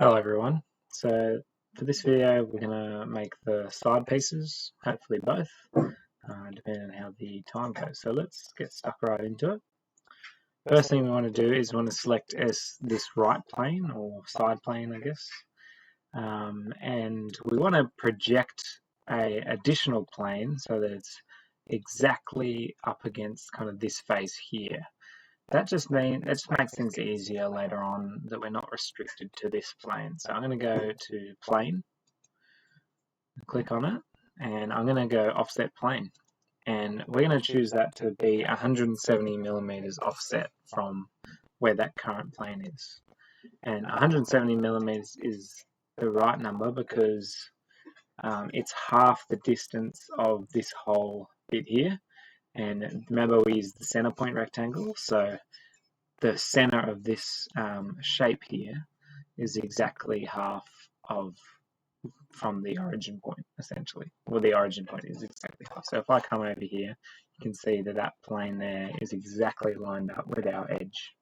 Hello everyone. So for this video we're going to make the side pieces, hopefully both, depending on how the time goes. So let's get stuck right into it. First thing we want to do is we want to select this right plane or side plane, I guess, and we want to project a additional plane so that it's exactly up against kind of this face here. That just makes things easier later on, that we're not restricted to this plane. So I'm going to go to plane, click on it, and I'm going to go offset plane. And we're going to choose that to be 170 millimeters offset from where that current plane is. And 170 millimeters is the right number because it's half the distance of this whole bit here. And remember, we use the center point rectangle, so the center of this shape here is exactly half of from the origin point, essentially. Well, the origin point is exactly half. So if I come over here, you can see that that plane there is exactly lined up with our edge.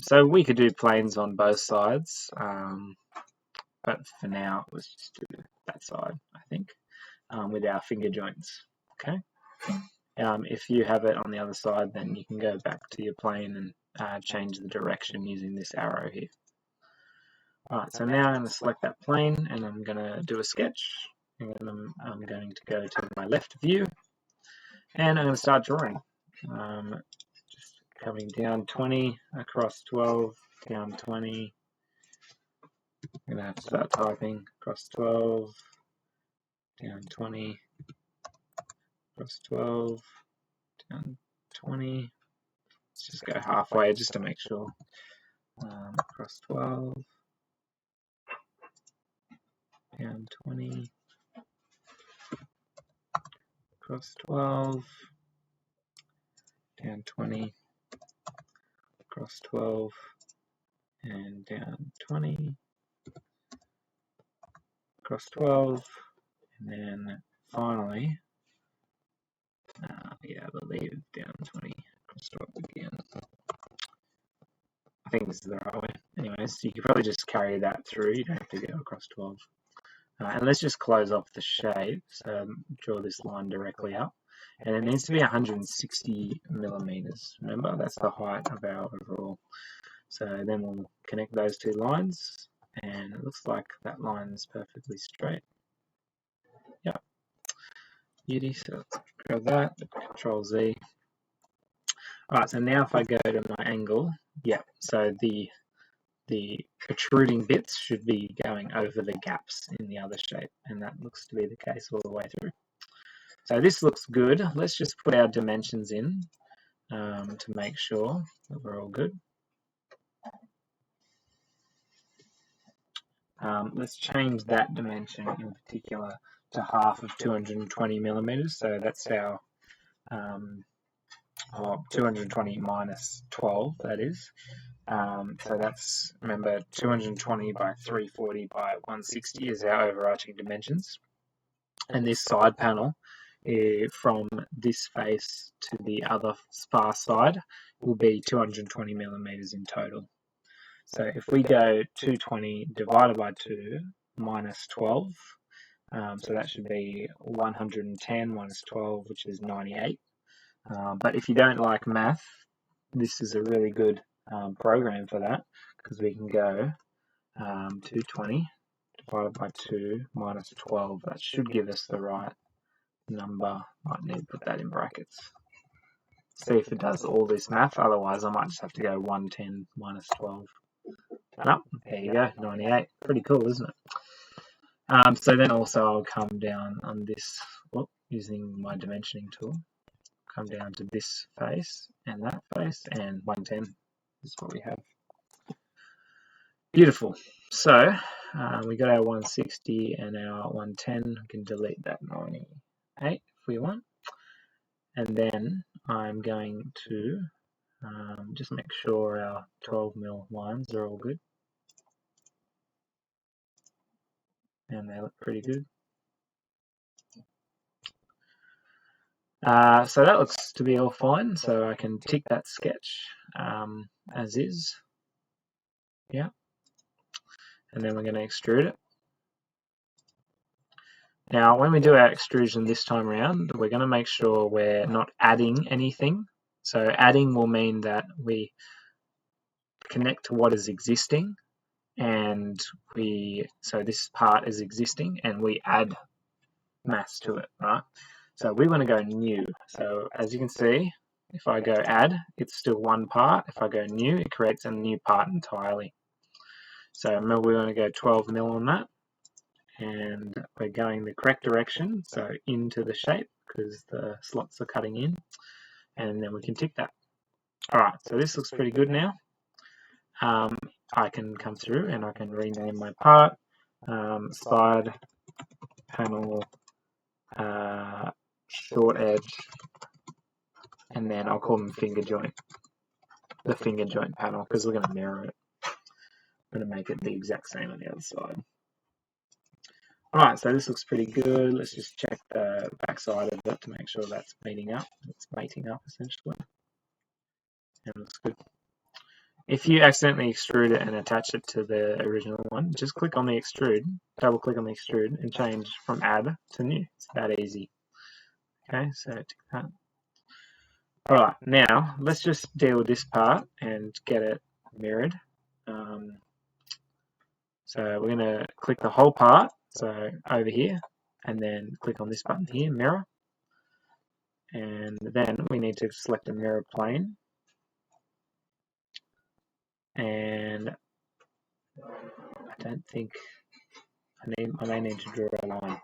So we could do planes on both sides, but for now, let's just do that side, I think, with our finger joints. Okay. If you have it on the other side, then you can go back to your plane and change the direction using this arrow here. Alright, so now I'm going to select that plane and I'm going to do a sketch. And I'm going to go to my left view and I'm going to start drawing. Just coming down 20, across 12, down 20. I'm going to have to start typing across 12, down 20, across 12, down 20. Let's just go halfway just to make sure. Across 12, down 20, across 12, down 20, across 12, and down 20, across 12, and then finally, I believe down 20, across 12 again. I think this is the right way. Anyways, you could probably just carry that through, you don't have to go across 12. And let's just close off the shape, so draw this line directly up. And it needs to be 160 millimeters. Remember, that's the height of our overall. So then we'll connect those two lines, and it looks like that line is perfectly straight. Yep. Beauty, so let's grab that, Control Z. Alright, so now if I go to my angle, so the protruding bits should be going over the gaps in the other shape, and that looks to be the case all the way through. So this looks good. Let's just put our dimensions in to make sure that we're all good. Let's change that dimension in particular to half of 220 millimeters. So that's our 220 minus 12, that is. So that's, remember, 220 by 340 by 160 is our overarching dimensions. And this side panel, from this face to the other far side, will be 220 millimeters in total. So if we go 220 divided by 2 minus 12, so that should be 110 minus 12, which is 98. But if you don't like math, this is a really good program for that, because we can go 220 divided by 2 minus 12. That should give us the right number. Might need to put that in brackets. See if it does all this math, otherwise I might just have to go 110 minus 12. Oh, there you go, 98. Pretty cool, isn't it? So then also I'll come down on this, using my dimensioning tool, come down to this face and that face, and 110 is what we have. Beautiful. So we got our 160 and our 110. We can delete that 98 if we want. And then I'm going to just make sure our 12 mil lines are all good. And they look pretty good. So that looks to be all fine. So I can tick that sketch as is. Yeah. and then we're going to extrude it. Now, when we do our extrusion this time around, we're going to make sure we're not adding anything. So adding will mean that we connect to what is existing, and so this part is existing, and we add mass to it, right? So we want to go new. So as you can see, if I go add, it's still one part. If I go new, it creates a new part entirely. So remember, we want to go 12 mil on that, and we're going the correct direction, so into the shape, because the slots are cutting in, and then we can tick that. Alright, so this looks pretty good now. I can come through and I can rename my part, side panel, short edge, and then I'll call them finger joint, the finger joint panel, because we're going to mirror it. I'm going to make it the exact same on the other side. Alright, so this looks pretty good. Let's just check the back side of it to make sure that's mating up. It's mating up essentially. And it looks good. If you accidentally extrude it and attach it to the original one, just click on the extrude, double click on the extrude, and change from add to new. It's that easy. Okay, so tick that. Alright, now let's just deal with this part and get it mirrored. So we're going to click the whole part, so over here, and then click on this button here, mirror. And then we need to select a mirror plane. And I don't think I may need to draw a line.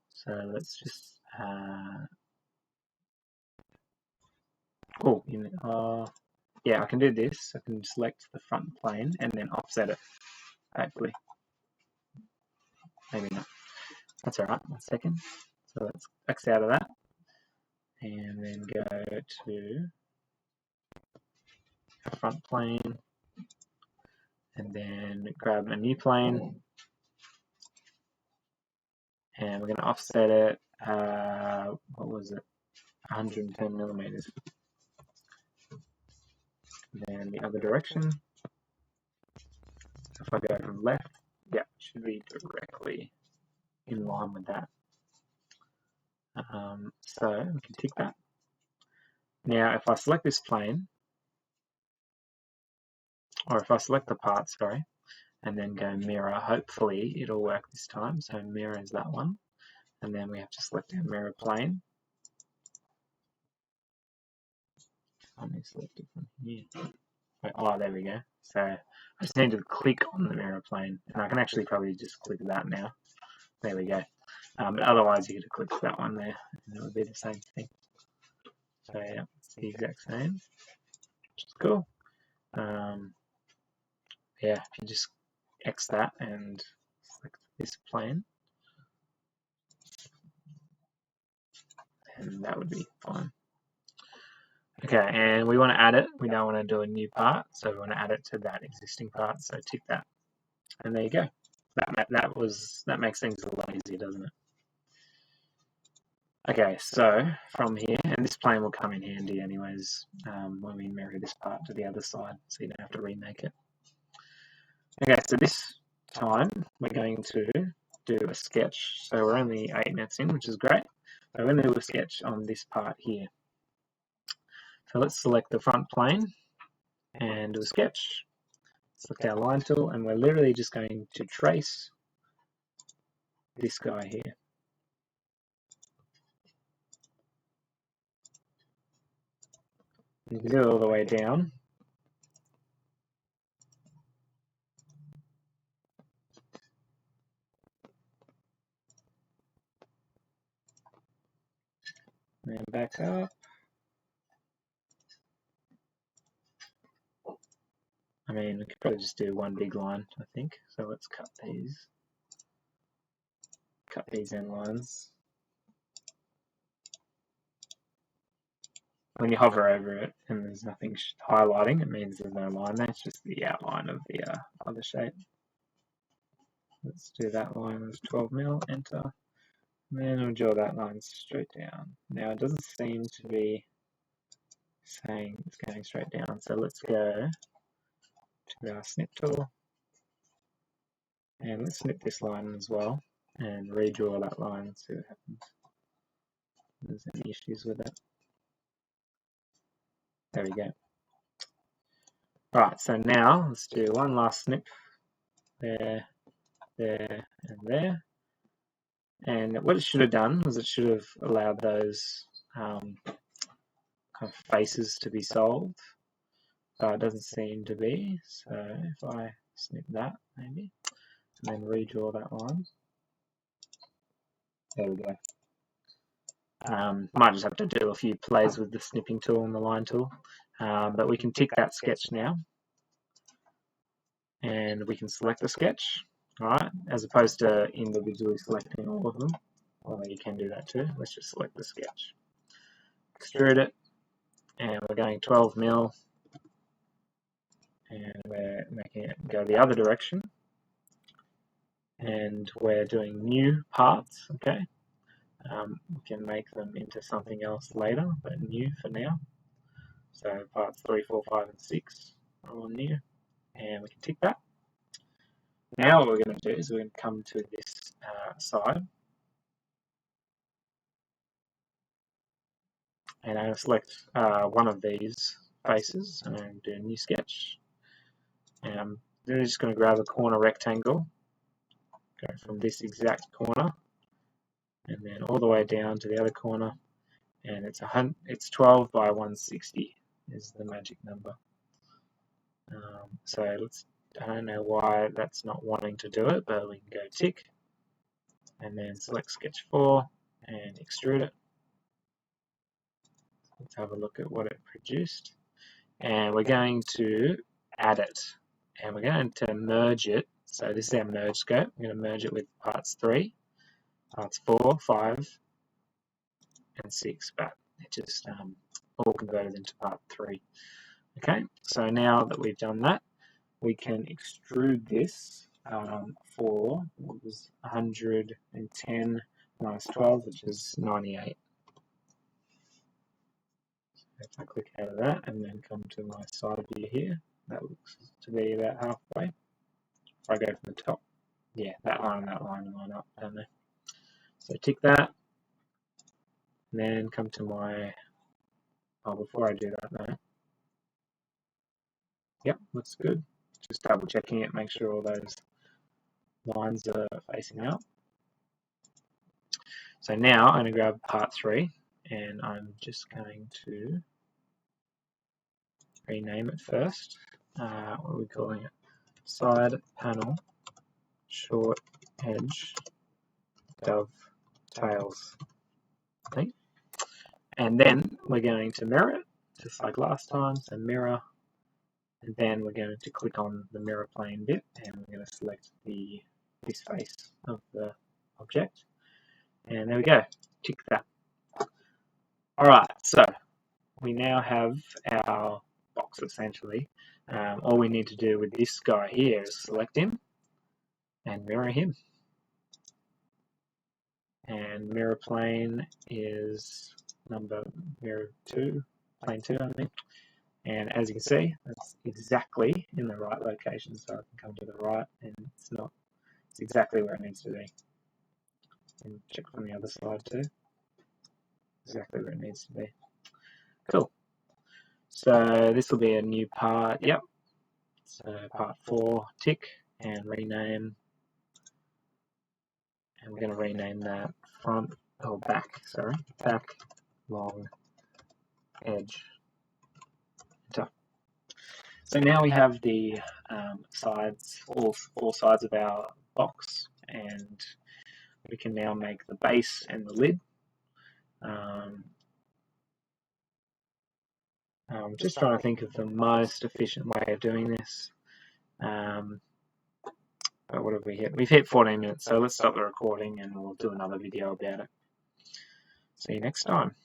So let's just yeah, I can do this. I can select the front plane and then offset it. Hopefully, maybe not. That's all right. 1 second. So let's X out of that, and then go to the front plane, and then grab a new plane, and we're going to offset it. What was it? 110 millimeters. Then the other direction. If I go from left, yeah, it should be directly in line with that. So we can tick that. Now, if I select this plane, or if I select the part, sorry, and then go mirror, hopefully it'll work this time. So mirror is that one, and then we have to select our mirror plane. Let me select it from here. Oh, there we go. So I just need to click on the mirror plane, and I can actually probably just click that now. There we go. But otherwise, you could have clicked that one there, and it would be the same thing. So yeah, it's the exact same, which is cool. Yeah, if you just X that and select this plane, and that would be fine. Okay, and we want to add it. We don't want to do a new part, so we want to add it to that existing part. So tick that, and there you go. That makes things a lot easier, doesn't it? Okay, so from here, and this plane will come in handy anyways when we mirror this part to the other side, so you don't have to remake it. Okay, so this time we're going to do a sketch. So we're only 8 minutes in, which is great. So we're going to do a sketch on this part here. So let's select the front plane and do a sketch. Select our line tool, and we're literally just going to trace this guy here. You can do it all the way down. And back up. I mean, we could probably just do one big line, I think. So let's cut these. Cut these end lines. When you hover over it and there's nothing highlighting, it means there's no line there. It's just the outline of the other shape. Let's do that line as 12 mil, enter. And then we'll draw that line straight down. Now it doesn't seem to be saying it's going straight down, so let's go to our snip tool And let's snip this line as well and redraw that line and see what happens. If there's any issues with it. There we go. Right, so now let's do one last snip. There, there, and there. And what it should have done was it should have allowed those kind of faces to be solved. But it doesn't seem to be. So if I snip that maybe, and then redraw that line. There we go. Might just have to do a few plays with the snipping tool and the line tool. But we can tick that sketch now. And we can select the sketch, alright, as opposed to individually selecting all of them. Although you can do that too. Let's just select the sketch. Extrude it. And we're going 12 mil. And we're making it go the other direction. And we're doing new parts, okay? We can make them into something else later, but new for now. So parts 3, 4, 5, and 6 are all new. And we can tick that. Now what we're going to do is we're going to come to this side. And I'm going to select one of these faces and do a new sketch. And then I'm just going to grab a corner rectangle, go from this exact corner, and then all the way down to the other corner. And it's 12 by 160 is the magic number. So I don't know why that's not wanting to do it, but we can go tick, and then select sketch 4 and extrude it. Let's have a look at what it produced. And we're going to add it. And we're going to merge it. So this is our merge scope. We're going to merge it with parts 3, parts 4, 5, and 6. But it just all converted into part 3. Okay, so now that we've done that, we can extrude this for what was 110 minus 12, which is 98. If I click out of that and then come to my side view here, that looks to be about halfway. If I go from the top, yeah, that line and that line line up, don't they? So tick that, and then come to my, before I do that though, yep, looks good. Just double checking it, make sure all those lines are facing out. So now I'm going to grab part 3, and I'm just going to rename it first. What are we calling it? Side panel short edge dovetails. Okay. And then we're going to mirror it, just like last time. So mirror, and then we're going to click on the mirror plane bit, and we're going to select this face of the object. And there we go. Tick that. Alright, so we now have our box essentially. All we need to do with this guy here is select him and mirror him. And mirror plane is mirror 2, plane 2 I think. And as you can see, that's exactly in the right location. So I can come to the right, and it's exactly where it needs to be. And check from the other side too. Exactly where it needs to be. Cool. So this will be a new part. Yep. So part 4, tick, and rename. And we're going to rename that back long edge. Enter. So now we have the sides, all 4 sides of our box, and we can now make the base and the lid. I'm just trying to think of the most efficient way of doing this. But what have we hit? We've hit 14 minutes, so let's stop the recording and we'll do another video about it. See you next time.